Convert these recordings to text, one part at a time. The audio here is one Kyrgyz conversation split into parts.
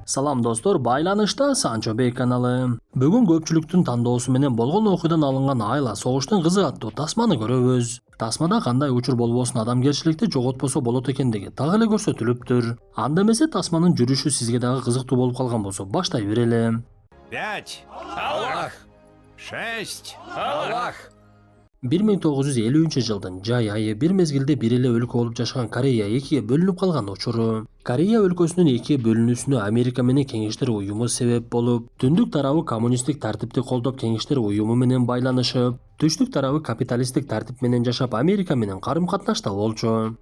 Салам достор, байланышта Санчо Бей каналы. Бүгүн көпчүлүктүн тандоосу менен болгон окуядан алынган Айла согуштун кызы аттуу тасманы көрөбүз. Тасмада кандай учур болбосун адамгерчиликти жоготпосо болот экендиги так эле көрсөтүлүптүр. Анда эмесе тасманын жүрүшү сизге дагы кызыктуу болуп калган болсо баштай берели. 5. Аллах. 6. Аллах. 1953-жылдын жай айы бир мезгилде бир эле өлкө болуп жашаган Корея экиге бөлүнүп калган учуру. Корея өлкөсүнүн экиге бөлүнүүсүнө Америка менен Кеңештер уюму себеп болуп, түндүк тарабы коммунисттик тартипти колдоп Кеңештер уюму менен байланышып, түштүк тарабы капиталисттик тартип менен жашап Америка менен карым-катнашта болчу.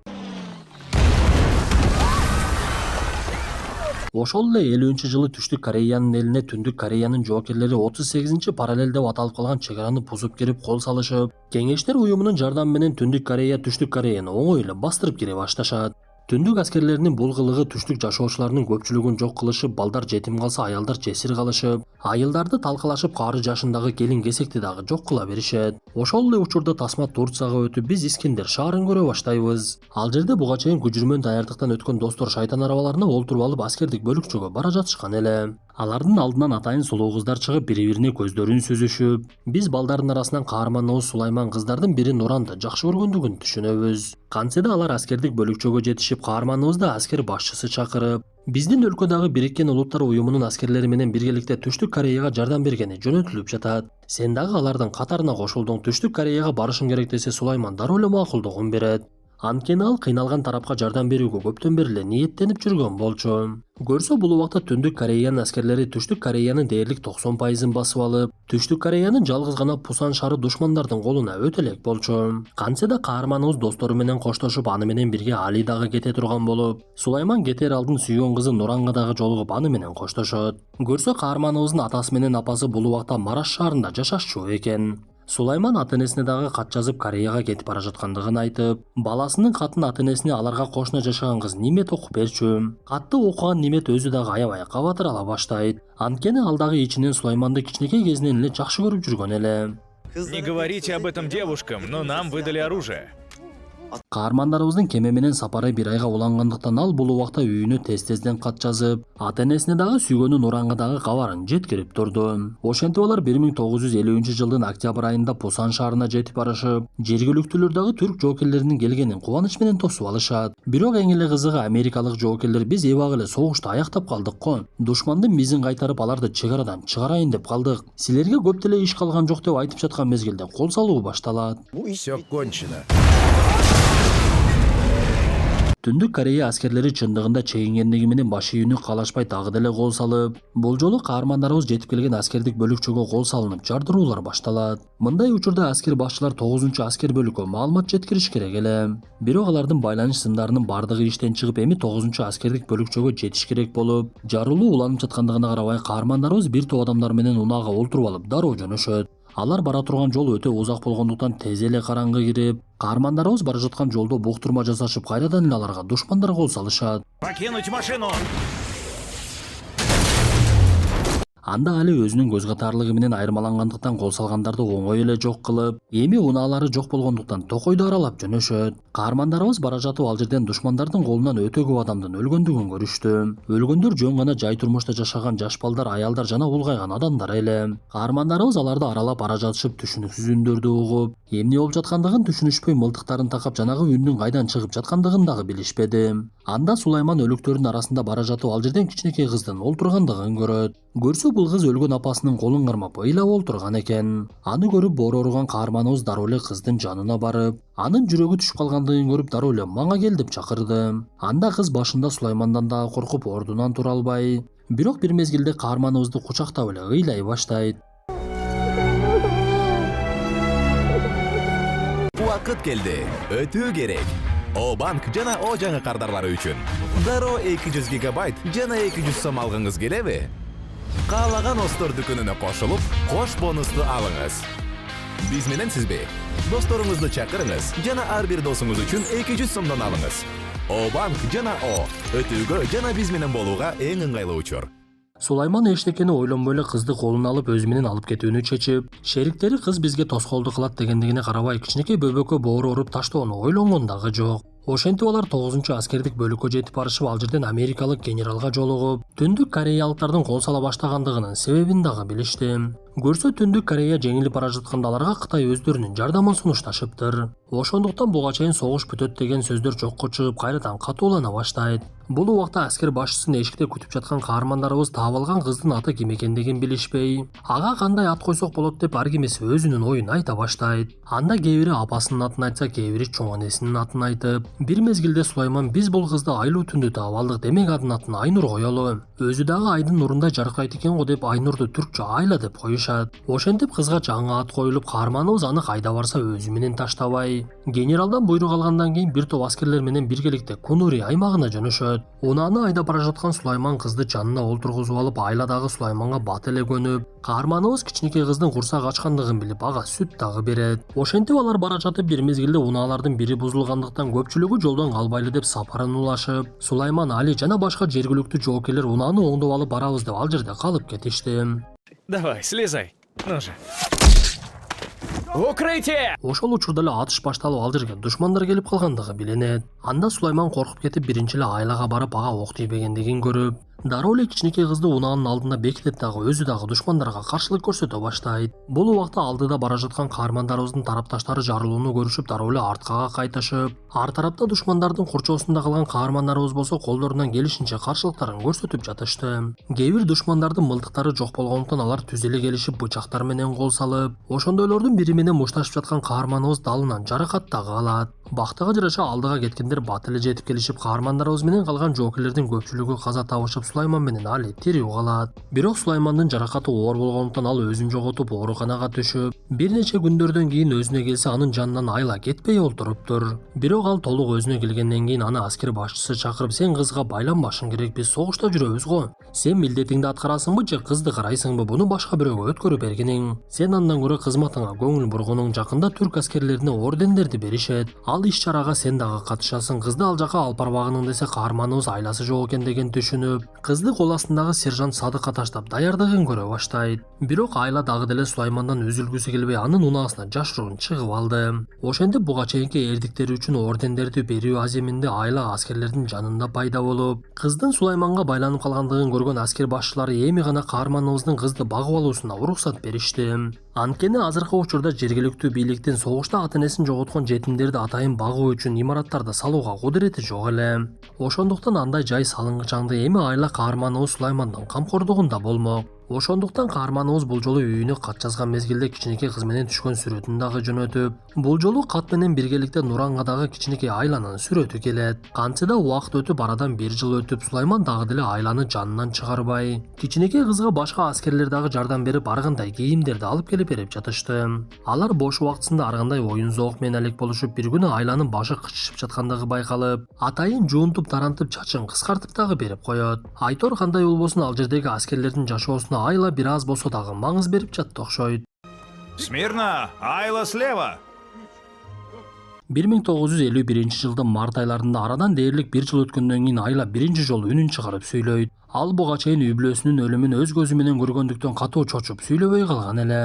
Ошол эле 50-жылы Түштүк Кореянын элине Түндүк Кореянын жоокерлери 38-параллел деп аталып калган чек араны бузуп кирип кол салышып, Кеңештер уюмунун жардамы менен Түндүк Корея Түштүк Кореяны оңой эле бастырып кире башташат. Түндүк аскерлеринин бул кылыгы түштүк жашоочуларынын көпчүлүгүн жок кылышып, балдар жетим калса, аялдар жесир калышып, айылдарды талкалашып, кары жашындагы келин-кесекти дагы жок кыла беришет. Ошол эле учурда тасма Турцияга өтүп, биз Искендер шаарын көрө баштайбыз. Ал жерде буга чейин күжүрмөн даярдыктан өткөн достор шайтан арабаларына олтуруп алып аскердик бөлүкчөгө бара жатышкан эле. Алардын алдынан атайын сулуу кыздар чыгып, бири-бирине көздөрүн сүзүшүп, биз балдардын арасынан каарманыбыз Сулайман кыздардын бири Нуранды жакшы көргөндүгүн түшүнөбүз. Кантсе да алар аскердик бөлүкчөгө жетишип, каарманыбызды аскер башчысы чакырып, биздин өлкөдөгү Бириккен Улуттар уюмунун аскерлери менен биргеликте Түштүк Кореяга жардам бергени жөнөтүлүп жатат. Сен дагы алардын катарына кошулдуң, Түштүк Кореяга барышың керек десе Сулайман дароо эле макулдугун берет. Анткени ал кыйналган тарапка жардам берүүгө көптөн бери эле ниеттенип жүргөн болчу. Көрсө бул убакта Түндүк Кореянын аскерлери Түштүк Кореянын дээрлик 90% басып алып, Түштүк Кореянын жалгыз гана Пусан шаары душмандардын колуна өтө элек болчу. Кантсе да каарманыбыз достору менен коштошуп, аны менен бирге Али дагы кете турган болуп, Сулайман кетер алдын сүйгөн кызы Нуранга дагы жолугуп, аны менен коштошот. Көрсө каарманыбыздын атасы менен апасы бул убакта Мараш шаарында жашашчу экен. Сулайман ата-энесине дагы кат жазып Кореяга кетип бара жаткандыгын айтып, баласынын катын ата-энесине аларга кошуна жашаган кыз Нимет окуп берчү. Катты окуган Нимет өзү дагы аябай кабатыр ала баштайт. Анткени ал дагы ичинен Сулайманды кичинекей кезинен эле жакшы көрүп жүргөн эле. Не говорите об этом девушкам, но нам выдали оружие. Каармандарыбыздын кеме менен сапары бир айга улангандыктан ал бул убакта үйүнө тез-тезден кат жазып, ата-энесине дагы сүйгөнү Нуранга дагы кабарын жеткирип турду. Ошентип алар 1950-жылдын октябрь айында Пусан шаарына жетип барышып, жергиликтүүлөр дагы түрк жоокерлеринин келгенин кубаныч менен тосуп алышат. Бирок эң эле кызыгы америкалык жоокерлер биз эбак эле согушту аяктап калдык го. Душмандын мизин кайтарып аларды чек арадан чыгарайын деп калдык. Силерге көп деле иш калган жок деп айтып жаткан мезгилде кол салуу башталат. Все кончено. Түндүк Корея аскерлери чындыгында чегингендиги менен баш ийүүнү каалашпай дагы деле кол салып, бул жолу каармандарыбыз жетип келген аскердик бөлүкчөгө кол салынып, жардыруулар башталат. Мындай учурда аскер башчылар 9-аскер бөлүккө маалымат жеткириш керек эле. Бирок алардын байланыш сымдарынын бардыгы иштен чыгып, эми 9-аскердик бөлүкчөгө жетиш керек болуп, жарылуу уланып жаткандыгына карабай каармандарыбыз бир топ адамдар менен унаага олтуруп алып дароо жөнөшөт. Алар бара турган жол өтө узак болгондуктан тез эле караңгы кирип, каармандарыбыз бара жаткан жолдо буктурма жасашып, кайрадан эле аларга душмандар кол салышат. Покинуть машину! Анда Али өзүнүн көз катарлыгы менен айырмалангандыктан кол салгандарды оңой эле жок кылып, эми унаалары жок болгондуктан токойду аралап жөнөшөт. Каармандарыбыз бара жатып ал жерден душмандардын колунан өтө көп адамдын өлгөндүгүн көрүштү. Өлгөндөр жөн гана жай турмушта жашаган жаш балдар, аялдар жана улгайган адамдар эле. Каармандарыбыз аларды аралап бара жатышып, түшүнүксүз үндөрдү угуп, эмне болуп жаткандыгын түшүнүшпөй мылтыктарын такап, жанагы үндүн кайдан чыгып жаткандыгын дагы билишпеди. Анда Сулайман өлүктөрдүн арасында бара жатып ал жерден кичинекей кыздын олтургандыгын көрөт. Көрсө бул кыз өлгөн апасынын колун кармап ыйлап олтурган экен. Аны көрүп боор ооруган каарманыбыз дароо эле кыздын жанына барып, анын жүрөгү түшүп калгандыгын көрүп дароо эле мага кел деп чакырды. Анда кыз башында Сулаймандан дагы коркуп ордунан тура албай, бирок бир мезгилде каарманыбызды кучактап эле ыйлай баштайт. Убакыт келди. Өтүү керек. О банк жана О жаңы кардарлары үчүн. Дароо 200 гигабайт жана 200 сом алгыңыз келеби? Каалаган Остор дүкөнүнө кошулуп, кош бонусту алыңыз. Биз менен сизби? Досторуңузду чакырыңыз жана ар бир досуңуз үчүн 200 сомдон алыңыз. О банк жана О өтүүгө жана биз менен болууга эң ыңгайлуу учур. Сулайман эчтекени ойлонбой эле кызды колуна алып өзү менен алып кетүүнү чечип, шериктери кыз бизге тоскоолдук кылат дегендигине карабай кичинекей бөбөккө боору уруп таштоону ойлонгон дагы жок. Ошентип алар 9-аскердик бөлүккө жетип барышып, ал жерден америкалык генералга жолугуп, Түндүк Кореялыктардын кол сала баштагандыгынын себебин дагы билишти. Көрсө Түндүк Корея жеңилип бара жатканда аларга Кытай өздөрүнүн жардамын сунушташыптыр. Ошондуктан буга чейин согуш бүтөт деген сөздөр жокко чыгып, кайрадан катуулана баштайт. Бул убакта аскер башчысын эшикте күтүп жаткан каармандарыбыз таап алган кыздын аты ким экендигин билишпей, ага кандай ат койсок болот деп ар кимиси өзүнүн оюн айта баштайт. Анда кээ бири апасынын атын айтса, кээ бири чоң энесинин атын айтып, бир мезгилде Сулайман биз бул кызды айлуу түндө таап алдык, демек анын атын Айнур коелу. Өзү дагы айдын нурундай жаркырайт экен го деп Айнурду түркчө Айла деп коюшат. Ошентип кызга жаңы ат коюлуп, каарманыбыз аны кайда барса өзү менен таштабай, генералдан буйрук алгандан кийин бир топ аскерлер менен биргеликте Кунури аймагына жөнөшөт. Унааны айдап бара жаткан Сулайман кызды жанына олтургузуп алып, Айла дагы Сулайманга бат эле көнүп, каарманыбыз кичинекей кыздын курсак ачкандыгын билип, ага сүт дагы берет. Ошентип алар бара жатып, бир мезгилде унаалардын бири бузулгандыктан көпчүлүгү жолдон калбайлы деп сапарын улашып, Сулайман, Али жана башка жергиликтүү жоокерлер унааны оңдоп алып барабыз деп ал жерде калып кетишти. Давай, слезай. Ну же. Укрытие! Ошол учурда эле атыш башталып, ал жерге душмандар келип калгандыгы билинет. Анда Сулайман коркуп кетип, биринчи эле Айлага барып, ага ок тийбегендигин көрүп, дароо эле кичинекей кызды унаанын алдында бекитип дагы өзү дагы душмандарга каршылык көрсөтө баштайт. Бул убакта алдыда бара жаткан каармандарыбыздын тарапташтары жарылууну көрүшүп, дароо эле арткага кайтышып, ар тарапта душмандардын курчоосунда калган каармандарыбыз болсо колдорунан келишинче каршылыктарын көрсөтүп жатышты. Кээ бир душмандардын мылтыктары жок болгондуктан алар түз эле келишип бычактар менен кол салып, ошондойлордун бири менен мушташып жаткан каарманыбыз далынан жаракат дагы алат. Бактыга жараша алдыга кеткендер бат эле жетип келишип, каармандарыбыз менен калган жоокерлердин көпчүлүгү каза табышып, Сулайман менен Али тирүү калат. Бирок Сулаймандын жаракаты оор болгондуктан ал өзүн жоготуп ооруканага түшүп, бир нече күндөрдөн кийин өзүнө келсе, анын жанынан Айла кетпей олтуруптур. Бирок ал толук өзүнө келгенден кийин аны аскер башчысы чакырып, сен кызга байланбашың керек, биз согушта жүрөбүз го. Сен милдетиңди аткарасыңбы же кызды карайсыңбы, буну башка бирөөгө өткөрүп бергиниң. Сен андан көрө кызматыңа көңүл бургунуң. Жакында түрк аскерлерине ордендерди беришет. Ал иш чарага сен дагы катышасың. Кызды ал жака алып барбагының десе, каарманыбыз Айласы жок экен деген түшүнүп, кызды кол астындагы сержант Садыкка таштап даярдыгын көрө баштайт. Бирок Айла дагы деле Сулаймандан үзүлгүсү келбей, анын унаасына жашыруун чыгып алды. Ошентип буга чейинки эрдиктери үчүн ордендерди берүү аземинде Айла аскерлердин жанында пайда болуп, кыздын Сулайманга байланып калгандыгын көргөн аскер башчылары эми гана каарманыбыздын кызды багып алуусуна уруксат беришти. Анткени азыркы учурда жергиликтүү бийликтин согушта ата-энесин жоготкон жетимдерди атайын багуу үчүн имараттарды салууга кудурети жок эле. Ошондуктан андай жай салынгычаңды эми Айла каарманыбыз Сулаймандын камкордугунда болмок. Ошондуктан каарманыбыз бул жолу үйүнө кат жазган мезгилде кичинекей кыз менен түшкөн сүрөтүн дагы жөнөтүп, бул жолу кат менен биргеликте Нуранга дагы кичинекей Айланын сүрөтү келет. Кантсе да убакыт өтүп, арадан 1 жыл өтүп, Сулайман дагы деле Айланы жанынан чыгарбай, кичинекей кызга башка аскерлер дагы жардам берип, ар кандай кийимдерди алып келип берип жатышты. Алар бош убактысында ар кандай оюн зоок менен алек болушуп, бир күнү Айланын башы кычышып жаткандыгы байкалып, атайын жуунтуп тарантып, чачын кыскартып дагы берип коет. Айтор кандай болбосун, ал жердеги аскерлердин жашоосуна Айла бир аз болсо дагы маңыз берип жатты окшойт. Смирно! Айла слева! 1951 жылдын март айларында арадан дээрлик 1 жыл өткөндөн кийин Айла биринчи жолу үнүн чыгарып сүйлөйт. Ал буга чейин үй бүлөсүнүн өлүмүн өз көзү менен көргөндүктөн катуу чочуп сүйлөбөй калган эле.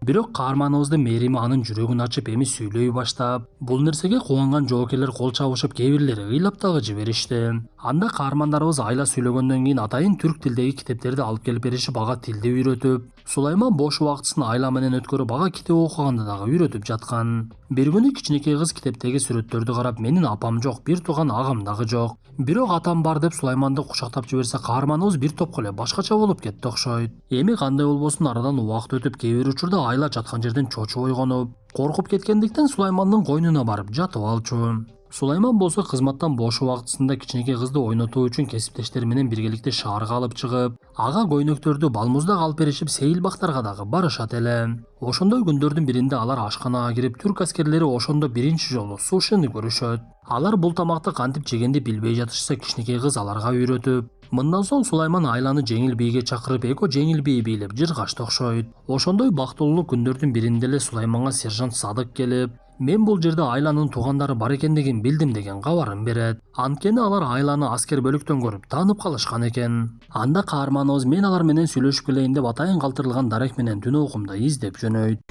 Бирок каарманыбыздын мээрими анын жүрөгүн ачып эми сүйлөй баштап, бул нерсеге кубанган жоокерлер кол чабышып, кээ бирлери ыйлап дагы жиберишти. Анда каармандарыбыз Айла сүйлөгөндөн кийин атайын түрк тилдеги китептерди алып келип беришип, ага тилди үйрөтүп, Сулайман бош убактысын Айла менен өткөрүп, ага китеп окуганды дагы үйрөтүп жаткан. Бир күнү кичинекей кыз китептеги сүрөттөрдү карап, менин апам жок, бир тууган агам дагы жок, бирок атам бар деп Сулайманды кучактап жиберсе, каарманыбыз бир топко эле башкача болуп кетти окшойт. Эми кандай болбосун, арадан убакыт өтүп, кээ бир учурда Айла жаткан жерден чочуп ойгонуп, коркуп кеткендиктен Сулаймандын койнуна барып жатып алчу. Сулайман болсо кызматтан бош убактысында кичинекей кызды ойнотуу үчүн кесиптештери менен биргеликте шаарга алып чыгып, ага көйнөктөрдү, балмуздак алып беришип, сейил бактарга дагы барышат эле. Ошондой күндөрдүн биринде алар ашканага кирип, түрк аскерлери ошондо биринчи жолу сушини көрүшөт. Алар бул тамакты кантип жегенди билбей жатышса, кичинекей кыз аларга үйрөтүп, мындан соң Сулайман Айланы жеңил бийге чакырып, эко жеңил бий бийлеп жыргашты окшойт. Ошондой бактылуулуу күндөрдүн биринде эле Сулайманга сержант Садык келип, Мен бул жерде Айланын туугандары бар экендигин билдим деген кабарын берет. Анткени алар Айланы аскер бөлүктөн көрүп таанып калышкан экен. Анда каарманыбыз мен алар менен сүйлөшүп келейин деп атайын калтырылган дарек менен түн окумда издеп жөнөйт.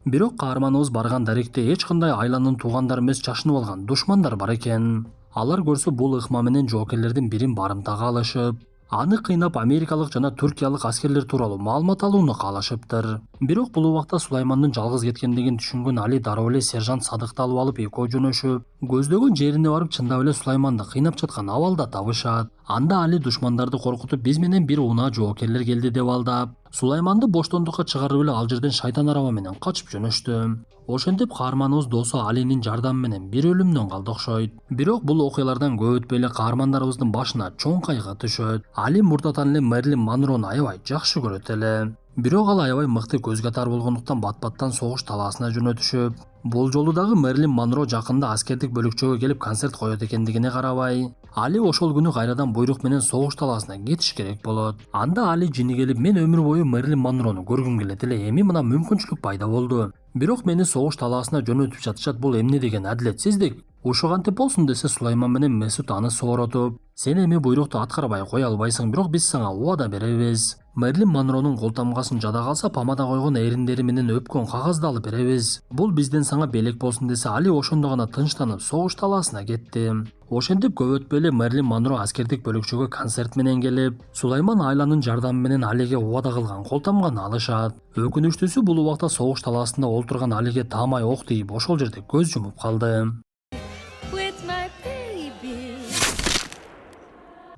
Бирок каарманыбыз барган даректе эч кандай Айланын туугандары эмес чачынып алган душмандар бар экен. Алар көрсө бул ыкма менен жоокерлердин бирин барымтага алышып, аны кыйнап америкалык жана түркиялык аскерлер тууралуу маалымат алууну каалашыптыр. Бирок бул убакта Сулаймандын жалгыз кеткендигин түшүнгөн Али дароо эле сержант Садыкты алып алып экөө жөнөшүп, көздөгөн жерине барып чындап эле Сулайманды кыйнап жаткан абалда табышат. Анда Али душмандарды коркутуп биз менен бир унаа жоокерлер келди деп алдап, Сулайманды боштондукка чыгарып эле ал жерден шайтан араба менен качып жөнөштү. Ошентип каарманыбыз досу Алинин жардамы менен бир өлүмдөн калды окшойт. Бирок бул окуялардан көп өтпөй эле каармандарыбыздын башына чоң кайгы түшөт. Али мурдатан эле Мерлин Монрону аябай жакшы көрөт эле. Бирок ал аябай мыкты көзгө тар болгондуктан бат-баттан согуш талаасына жөнөтүшүп, бул жолу дагы Мерлин Монро жакында аскердик бөлүкчөгө келип концерт коет экендигине карабай, Али ошол күнү кайрадан буйрук менен согуш талаасына кетиш керек болот. Анда Али жини келип, мен өмүр бою Мерлин Монрону көргүм келет эле, эми мына мүмкүнчүлүк пайда болду. Бирок мени согуш талаасына жөнөтүп жатышат, бул эмне деген адилетсиздик? Ушул кантип болсун десе, Сулайман менен Месут аны сооротуп, сен эми буйрукту аткарбай кое албайсың, бирок биз сага убада беребиз. Мерлин Монронун кол тамгасын жада калса, помада койгон эриндери менен өпкөн кагазды алып беребиз. Бул бизден сага белек болсун десе, Али ошондо гана тынчтанып согуш талаасына кетти. Ошентип көп өтпөй эле Мерлин Монро аскердик бөлүкчөгө концерт менен келип, Сулайман Айланын жардамы менен Алиге убада кылган кол тамганы алышат. Өкүнүчтүүсү бул убакта согуш талаасында олтурган Алиге таамай ок тийип ошол жерде көз жумуп калды.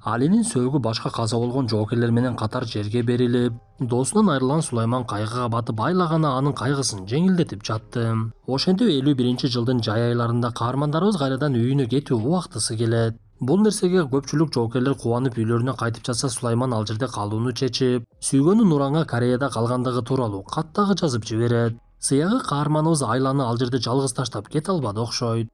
Алинин сөөгү башка каза болгон жоокерлер менен катар жерге берилип, досунан айрылган Сулайман кайгыга батып, айлагана анын кайгысын жеңилдетип жатты. Ошентип 51-жылдын жай айларында каармандарыбыз кайрадан үйүнө кетүү убактысы келет. Бул нерсеге көпчүлүк жоокерлер кубанып үйлөрүнө кайтып жатса, Сулайман ал жерде калууну чечип, сүйгөнү Нуранга Кореяда калгандыгы тууралуу кат дагы жазып жиберет. Сыягы каарманыбыз Айланы ал жерде жалгыз таштап кете албады окшойт.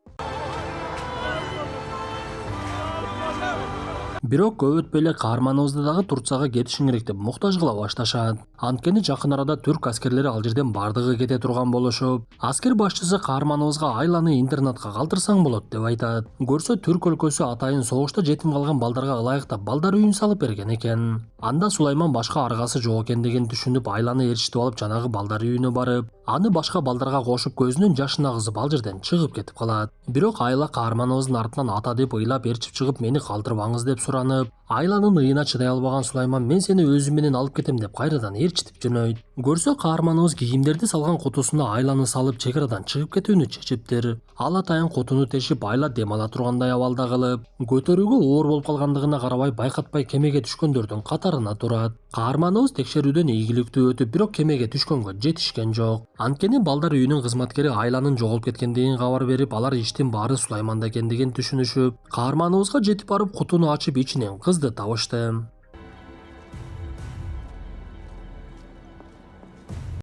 Бирок көп өтпөй эле каарманыбызды дагы Турцияга кетишиң керек деп муктаж кыла башташат. Анткени жакын арада түрк аскерлери ал жерден бардыгы кете турган болушуп, аскер башчысы каарманыбызга Айланы интернатка калтырсаң болот деп айтат. Көрсө түрк өлкөсү атайын согушта жетим калган балдарга ылайыктап балдар үйүн салып берген экен. Анда Сулайман башка аргасы жок экендигин түшүнүп, Айланы ээрчитип алып жанагы балдар үйүнө барып, аны башка балдарга кошуп көзүнүн жашын агызып ал жерден чыгып кетип калат. Бирок Айла каарманыбыздын артынан ата деп ыйлап ээрчип чыгып, мени калтырбаңыз деп суранып, Айланын ыйына чыдай албаган Сулайман, мен сени өзүм менен алып кетем деп кайрадан ээрчитип жөнөйт. Көрсө каарманыбыз кийимдерди салган кутусуна Айланы салып чек арадан чыгып кетүүнү чечиптир. Ал атайын кутуну тешип, Айла дем ала тургандай абалда кылып, көтөрүүгө оор болуп калгандыгына карабай байкатпай кемеге түшкөндөрдүн катарына турат. Каарманыбыз текшерүүдөн ийгиликтүү өтүп, бирок кемеге түшкөнгө жетишкен жок. Анткени балдар үйүнүн кызматкери Айланын жоголуп кеткендигин кабар берип, алар иштин баары Сулайманда экендигин түшүнүшүп, каарманыбызга жетип барып кутуну ачып ичинен кызды табышты.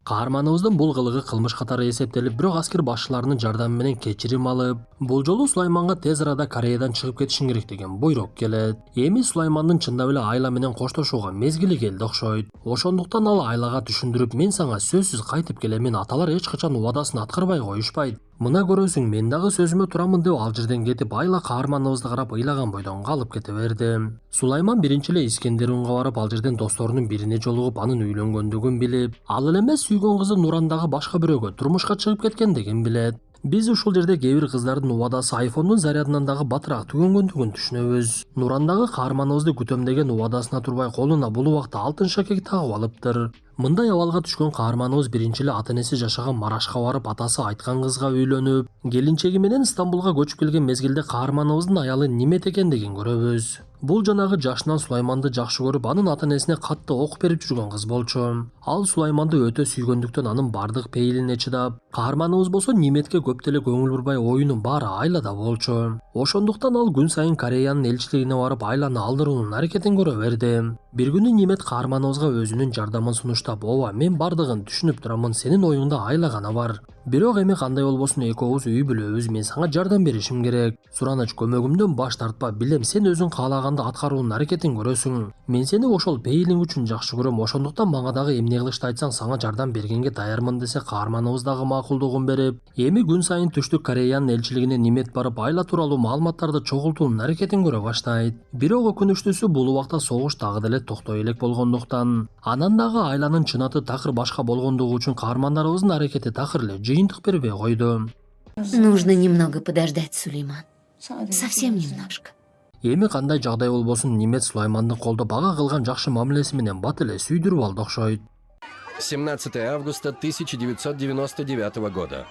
Каарманыбыздын бул кылыгы кылмыш катары эсептелип, бирок аскер башчыларынын жардамы менен кечирим алып, бул жолу Сулайманга тез арада Кореядан чыгып кетишиң керек деген буйрук келет. Эми Сулаймандын чындап эле Айла менен коштошууга мезгили келди окшойт. Ошондуктан ал Айлага түшүндүрүп, мен сага сөзсүз кайтып келемин, аталар эч качан убадасын аткарбай коюшпайт. Мына көрөсүң, мен дагы сөзүмө турамын деп ал жерден кетип, Айла каарманыбызды карап ыйлаган бойдон калып кете берди. Сулайман биринчи эле Искендерунга барып, ал жерден досторунун бирине жолугуп, анын үйлөнгөндүгүн билип, ал эле эмес сүйгөн кызы Нурандагы башка бирөөгө турмушка чыгып кеткендигин билет. Биз ушул жерде кээ бир кыздардын убадасы айфондун зарядынан дагы батыраак түгөнгөндүгүн түшүнөбүз. Нурандагы каарманыбызды күтөм деген убадасына турбай, колуна бул убакта алтын шакек тагып алыптыр. Мындай абалга түшкөн каарманыбыз биринчи эле ата энеси жашаган Марашка барып, атасы айткан кызга үйлөнүп, келинчеги менен Стамбулга көчүп келген мезгилде каарманыбыздын аялы Нимет экендигин көрөбүз. Бул жанагы жашынан Сулайманды жакшы көрүп, анын ата энесине катты ок берип жүргөн кыз болчу. Ал Сулайманды өтө сүйгөндүктөн анын бардык пейилине чыдап, каарманыбыз болсо Ниметке көп деле көңүл бурбай, оюнун баары Айлада болчу. Ошондуктан ал күн сайын Кореянын элчилигине барып, Айланы алдыруунун аракетин көрө берди. Бир күнү Нимет каарманыбызга өзүнүн жардамын сунуштап, ооба, мен бардыгын түшүнүп турамын, сенин оюңда Айла гана бар. Бирок эми кандай болбосун экөөбүз үй бүлөбүз, мен сага жардам беришим керек. Сураныч, көмөгүмдөн баш тартпа, билем сен өзүң каалаганды аткаруунун аракетин көрөсүң. Мен сени ошол пейилиң үчүн жакшы көрөм, ошондуктан мага дагы эмне кылышты айтсаң сага жардам бергенге даярмын десе каарманыбыз дагы макулдугун берип, эми күн сайын Түштүк Кореянын элчилигине нимет барып айла тууралуу маалыматтарды чогултуунун аракетин көрө баштайт. Бирок өкүнүчтүүсү бул убакта согуш дагы деле токтой элек болгондуктан, анан дагы айланын чынаты такыр башка болгондугу үчүн каармандарыбыздын аракети такыр эле жыйынтык бербей койду. Нужно немного подождать, Сулейман. Совсем немножко. Эми кандай жагдай болбосун, Нимет Сулайманды колдоп ага кылган жакшы мамилеси менен бат эле сүйдүрүп алды окшойт. 17 августа 1999 года.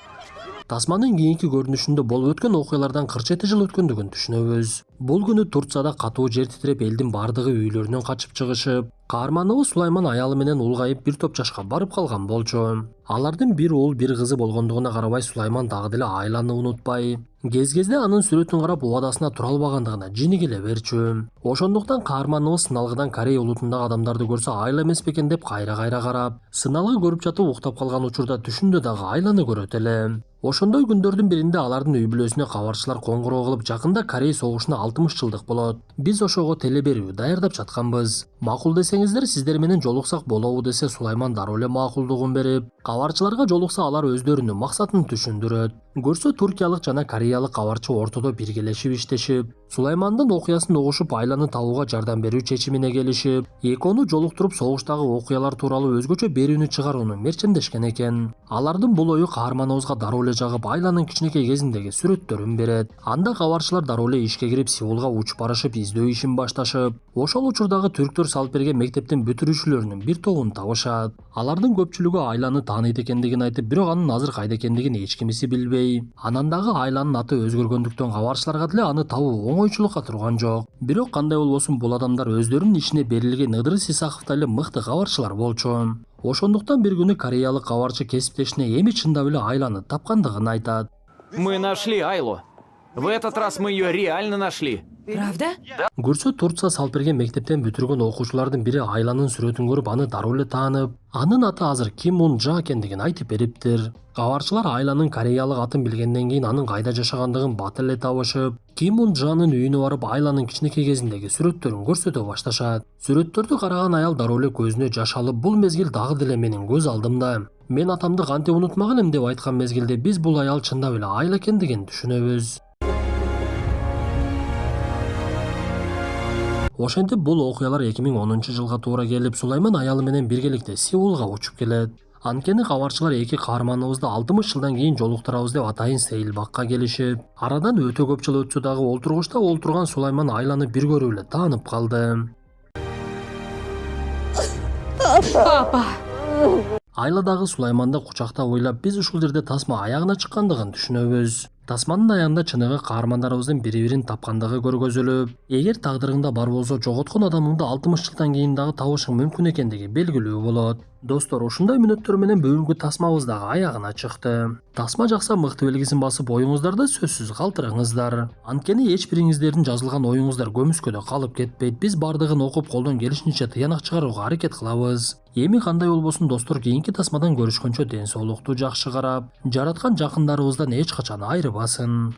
Тасманын кийинки көрүнүшүндө болуп өткөн окуялардан 47 жыл өткөндүгүн түшүнөбүз. Бул күнү Турцияда катуу жер титиреп, элдин бардыгы үйлөрүнөн качып чыгышып, каарманыбыз Сулайман аялы менен улгайып бир топ жашка барып калган болчу. Алардын бир уул бир кызы болгондугуна карабай, Сулайман дагы деле айланы унутпай, кез-кезде анын сүрөтүн карап убадасына тура албагандыгына жини келе берчү. Ошондуктан каарманыбыз сыналгыдан Корей улутундагы адамдарды көрсө айла эмес бекен деп кайра-кайра карап, сыналгы көрүп жатып уктап калган учурда түшүндө дагы айланы көрөт эле. Ошондой күндөрдүн биринде алардын үй бүлөсүнө кабарчылар коңгуроо кылып, жакында Корей согушуна 60 жылдык болот. Биз ошого теле берүү даярдап жатканбыз. Макул десеңиздер, сиздер менен жолуксак болобу десе, Сулайман дароо эле макулдугун берип, кабарчыларга жолукса алар өздөрүнүн максатын түшүндүрөт. Көрсө туркиялык жана кореялык кабарчы ортодо биргелешип иштешип, Сулаймандын окуясын угушуп, айланы табууга жардам берүү чечимине келишип, экөөнү жолуктуруп согуштагы окуялар тууралуу өзгөчө берүүнү чыгарууну мерчемдешкен экен. Алардын бул ою каарманыбызга дароо эле жагып, айланын кичинекей кезиндеги сүрөттөрүн берет. Анда кабарчылар дароо эле ишке кирип, Сеулга учуп барышып, издөө ишин башташып, ошол учурдагы түрктөр салып берген мектептин бүтүрүүчүлөрүнүн бир тобун табышат. Алардын көпчүлүгү айланы тааныйт экендигин айтып, бирок анын азыр кайда экендигин эч кимиси билбей. Анан дагы айланын аты өзгөргөндүктөн кабарчыларга деле аны табуу оңойчулукка турган жок. Бирок кандай болбосун, бул адамдар өздөрүнүн ишине берилген Ыдырыс Исаховдой эле мыкты кабарчылар болчу. Ошондуктан бир күнү кореялык кабарчы кесиптешине эми чындап эле айланы тапкандыгын айтат. Мы нашли Айлу. В этот раз мы ее реально нашли. Правда? Көрсө Турция салып берген мектептен бүтүргөн окуучулардын бири айланын сүрөтүн көрүп, аны дароо эле таанып, анын аты азыр Ким Мун Жа экендигин айтып бериптир. Кабарчылар айланын кореялык атын билгенден кийин анын кайда жашагандыгын бат эле табышып, Ким Мун Жанын үйүнө барып, айланын кичинекей кезиндеги сүрөттөрүн көрсөтө башташат. Сүрөттөрдү караган аял дароо эле көзүнө жаш алып, бул мезгил дагы деле менин көз алдымда. Мен атамды кантип унутмак элем деп айткан мезгилде биз бул аял чындап эле айла экендигин түшүнөбүз. Ошентип бул окуялар 2010 жылга туура келип, Сулайман аялы менен биргеликте Сеулга учуп келет. Анткени кабарчылар эки каарманыбызды 60 жылдан кийин жолуктурабыз деп атайын Сейилбакка келишип, арадан өтө көп жыл өтсө дагы олтургучта олтурган Сулайман айланы бир көрүп эле таанып калды. Папа! Айладагы Сулайманды кучактап ойлап, биз ушул жерде тасма аягына чыккандыгын түшүнөбүз. Тасманын аягында чыныгы каармандарыбыздын бири-бирин тапкандыгы көргөзүлүп, эгер тагдырыңда бар болсо жоготкон адамыңды 60 жылдан кийин дагы табышың мүмкүн экендиги белгилүү болот. Достор, ушундай мүнөттөр менен бүгүнкү тасмабыз дагы аягына чыкты. Тасма жакса мыкты белгисин басып, оюңуздарды сөзсүз калтырыңыздар. Анткени эч бириңиздердин жазылган оюңуздар көмүскөдө калып кетпейт. Биз бардыгын окуп, колдон келишинче тыянак чыгарууга аракет кылабыз. Эми кандай болбосун достор, кийинки тасмадан көрүшкөнчө ден соолукту жакшы карап, жараткан жакындарыбыздан эч качан айрыбасын.